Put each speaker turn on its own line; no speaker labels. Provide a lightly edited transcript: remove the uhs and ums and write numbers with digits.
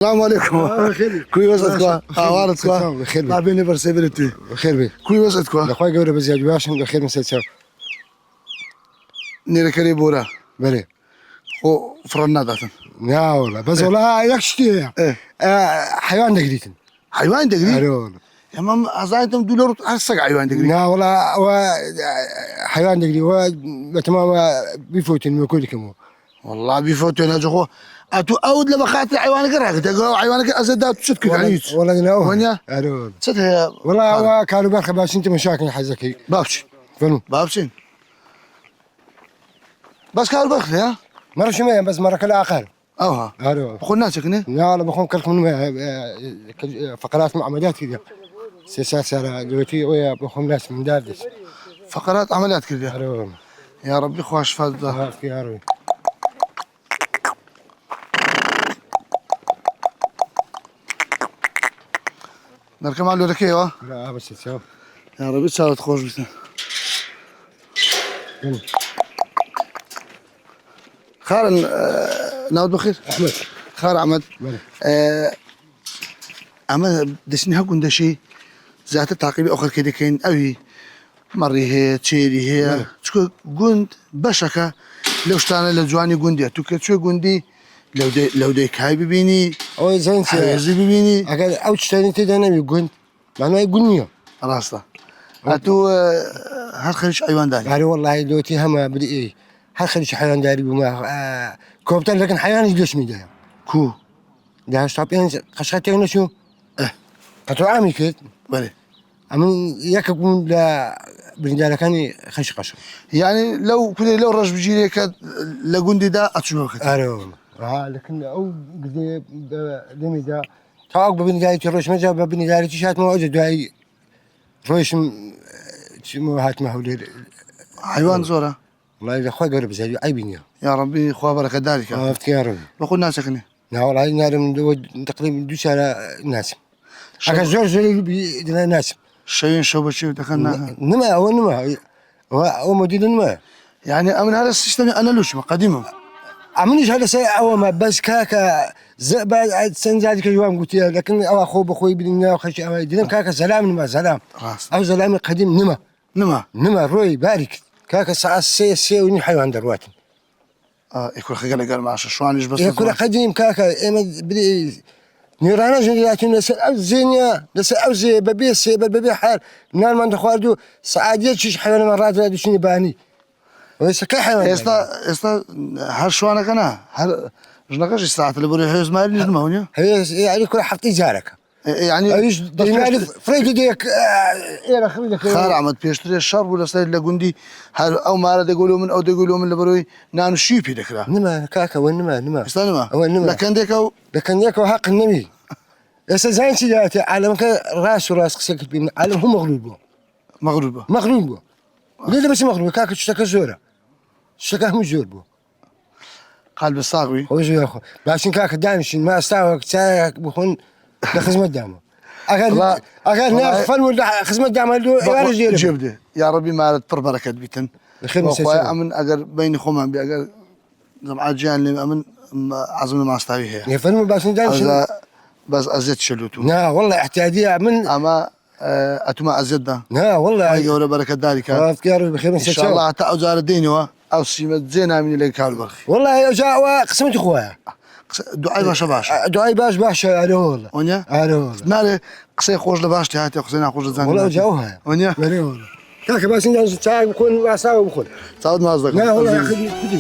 السلام عليكم. كوي وسطكوا وارتكوا
بخير
ما بيني برسيبرتي
بخير بي
كوي وسطكوا
اخوي قبل بزياد باشن بخير مسيتشاو
نيركري بورا
بلي
وفرنا ذاتن
يا والله بس والله يكشتي
ايه
حيوان دقيقتين
حيوان دقري
والله
يا مام ازايتم دولار هسه حيوان دقري
لا والله حيوان دقيقي وتمام بيفوتن من كل كم
والله بيفوتوا نجحوا اتو اود لما خاطر حيوانك راك تقول حيوانك ازداد تشتك عنيت
والله ناوه
ونيا
والله
ستها
والله هو كانوا بالك باش انت مشاكل حزكي
بابش
فنو
بابشين بس كان بخ يا
مرة شمية بس مرة كل آخر
اوها
الو
قلنا سكنه
لا والله بخون كلكم فقرات مع عمليات كذا سياسات سارة دلوقتي ويا بخون ناس من داردش
فقرات عمليات كذا
الو
يا ربي خوش فضه
يا ربي
نركب على الركيوه
لا بس تسوي
يا ربي تساوي خوش بس خارن ناود بخير
احمد
خار عمد
بلى
اما دشني هكون دشي ذات تعقيبي اخر كده كاين اوي مري هي تشيري هي تشكو جند بشكه لو شتانا لجواني جندي تو كتشو جندي لو دي كاي ببيني
او زين
حيزي ببيني
اقل اوتش تاني تدانا يقول معناه يقولني
راستا هاتو هالخريج ايوان داني
قالوا والله دوتي هم بدي ايه هل خليش حيوان داري بما كوبتر لكن حيوان يجلس ميدا
كو
ده شطابين قشختين شو
اه
قطع عامي كده
بلي
أمن يكون لا بندار كان خش قشر
يعني لو كده لو رج بيجي لك لجندي ده اتشوفك
أروم لكن أو قدي دمي ده تعاق بنداري تروش مجا بنداري تشات ما أوجد هاي روش مو هات ما هو
حيوان زورا
والله إذا خوي قرب زي أي بنيا
يا ربي خوا بركة ذلك
افتكارهم
بقول ناس سكنه
لا والله نار من تقريبا دوش على ناس أكا زور زور بيدنا ناس
شيء شو بشي دخلنا
نما هو نما هو مدير نما
يعني من هذا السيستم انا لوش قديمه
عمليش هذا سيء أو ما بس كاكا بعد سنزادك اليوم قلت لكن أو أخو بخوي بدنا خش أو دينا كاكا سلام نما سلام
راس
أو سلام قديم نما
نما
روي بارك كاكا ساعة سي وني حيوان دروات
يكون خجل قال معش شو عنيش بس
يكون قديم كاكا إما بدي نيرانا جنياتي ناس أوزينيا ناس أوزي ببي حال نار من دخواردو سعادية شيء حيوان مرات لا دشني باني ويس كحيوان
استا هل شو انا كنا هل جنقاش الساعة اللي بقول هي اسمها اللي نمونيا
هي يعني كل حطي جارك
يعني
ايش فريد ديك ايه خليك
خار عمد بيشتري الشرب ولا سيد لجندي هل او ما يقولوا من او يقولوا من اللي بروي نانو شيبي ذكرى
نما كاكا نما
استنى ما
نما
لكن ديكو
حق النبي بس زين سيداتي عالم راس قسك بين عالم هو مغلوب ليه بس مغلوب كاكا تشتكى زوره تشتكى هم زوربو
قلب الصاغوي
هو زي اخو لكن كاكا دانش ما استوى ساك بخون لخدمة دامه اغل ناخفل ولا خدمة دامه له
جبده يا ربي ما تطر بركه بيتن اخويا امن اجر بين خوما باجر جماعه جان لي امن عزمنا ما استوي هي
يا فيلم بس دانش
بس ازيد شلوتو
لا والله احتياجيه من
اما اتما ازيد
لا والله
اي ولا بركه ذلك
افكار بخير
ان شاء الله تعوزار الدين او سيمه زينه من اللي كان بالخير
والله جاء قسمت اخويا
دعاء باشا
دعاء باش على والله
ونيا
على والله
مالي قصي خوش لباش هاتي قصينا خوش زين
والله جاوها
ونيا
والله كاك باش ندير بكون واساوي بكون
تعود ما قصدك
لا والله يا اخي